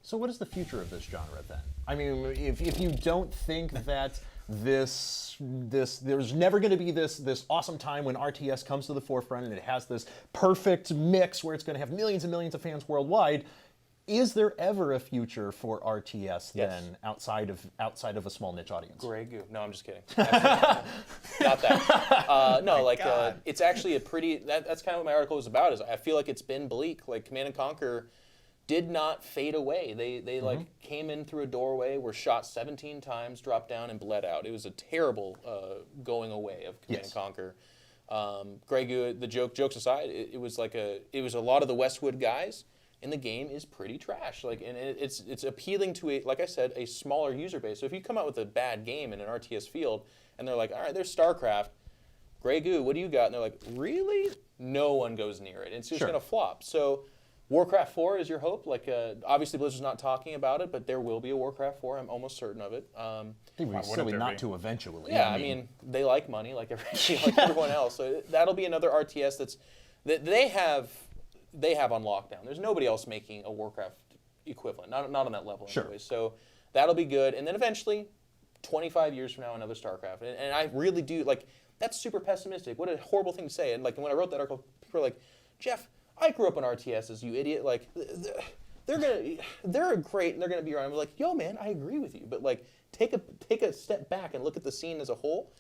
So what is the future of this genre then? I mean, if you don't think that there's never going to be this awesome time when RTS comes to the forefront and it has this perfect mix where it's going to have millions and millions of fans worldwide, is there ever a future for RTS then outside of a small niche audience? Grey goo. No, I'm just kidding. Not that. No, it's actually a pretty. That's kind of what my article was about. Is I feel like it's been bleak. Like Command and Conquer did not fade away. They like came in through a doorway, were shot 17 times, dropped down, and bled out. It was a terrible going away of Command and Conquer. Grey goo. The jokes aside, it was a lot of the Westwood guys. And the game is pretty trash. And it's appealing to like I said, a smaller user base. So if you come out with a bad game in an RTS field, and they're like, all right, there's StarCraft, Grey goo, what do you got? And they're like, really? No one goes near it. It's just gonna flop. So Warcraft 4 is your hope. Obviously Blizzard's not talking about it, but there will be a Warcraft 4. I'm almost certain of it. It would be silly not to eventually. Yeah, I mean they like money, like everyone else. So that'll be another RTS that they have on lockdown. There's nobody else making a Warcraft equivalent, not on that level anyway. So that'll be good. And then eventually, 25 years from now, another StarCraft. And I really do, that's super pessimistic. What a horrible thing to say. And when I wrote that article, people were like, Jeff, I grew up on RTSs, you idiot. They're great and they're gonna be around. I'm like, yo man, I agree with you. But take a step back and look at the scene as a whole.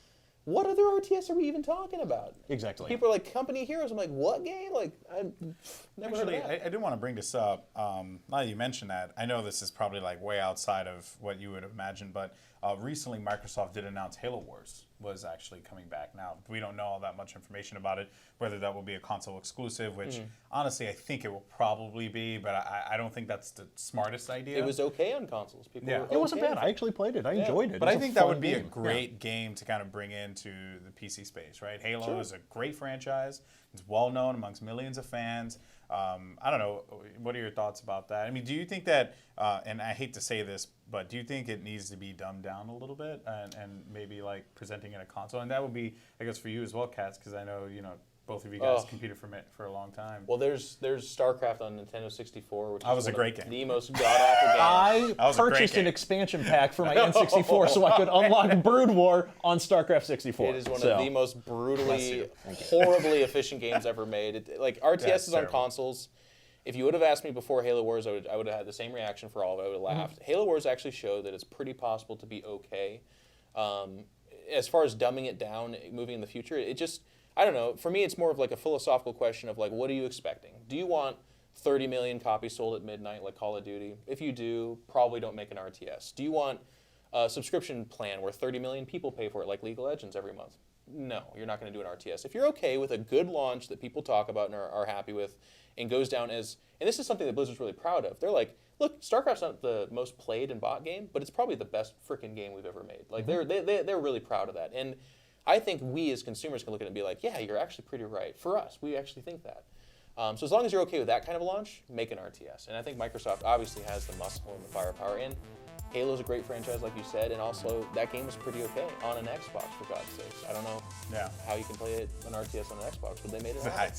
What other RTS are we even talking about? Exactly. People are like Company Heroes. I'm like, what game? I've never heard of that. I did want to bring this up. Now that you mentioned that, I know this is probably way outside of what you would imagine, but recently Microsoft did announce Halo Wars was actually coming back. Now, we don't know all that much information about it, whether that will be a console exclusive, which honestly I think it will probably be, but I don't think that's the smartest idea. It was okay on consoles. People were okay. It wasn't bad. I actually played it. I enjoyed it. But I think that would be a great game to kind of bring into the PC space, right? Halo is a great franchise. It's well known amongst millions of fans. I don't know. What are your thoughts about that? I mean, do you think that, and I hate to say this, but do you think it needs to be dumbed down a little bit and maybe presenting in a console? And that would be, I guess, for you as well, Katz, because I know, both of you guys competed for a long time. Well, there's StarCraft on Nintendo 64, which was a great game. The most god-awful game. I purchased an expansion pack for my N64 so I could unlock Brood War on StarCraft 64. It is one of the most brutally, horribly efficient games ever made. RTS is on consoles. If you would have asked me before Halo Wars, I would have had the same reaction for all of it. I would have laughed. Halo Wars actually showed that it's pretty possible to be okay. As far as dumbing it down, moving in the future, it just... I don't know. For me, it's more of a philosophical question of what are you expecting? Do you want 30 million copies sold at midnight like Call of Duty? If you do, probably don't make an RTS. Do you want a subscription plan where 30 million people pay for it like League of Legends every month? No, you're not going to do an RTS. If you're okay with a good launch that people talk about and are happy with and goes down as, and this is something that Blizzard's really proud of, they're like, look, StarCraft's not the most played and bought game, but it's probably the best freaking game we've ever made. They're really proud of that. And I think we as consumers can look at it and be like, yeah, you're actually pretty right. For us, we actually think that. So as long as you're okay with that kind of a launch, make an RTS. And I think Microsoft obviously has the muscle and the firepower. And Halo's a great franchise, like you said, and also that game was pretty okay on an Xbox, for God's sakes. I don't know how you can play it an RTS on an Xbox, but they made it happen.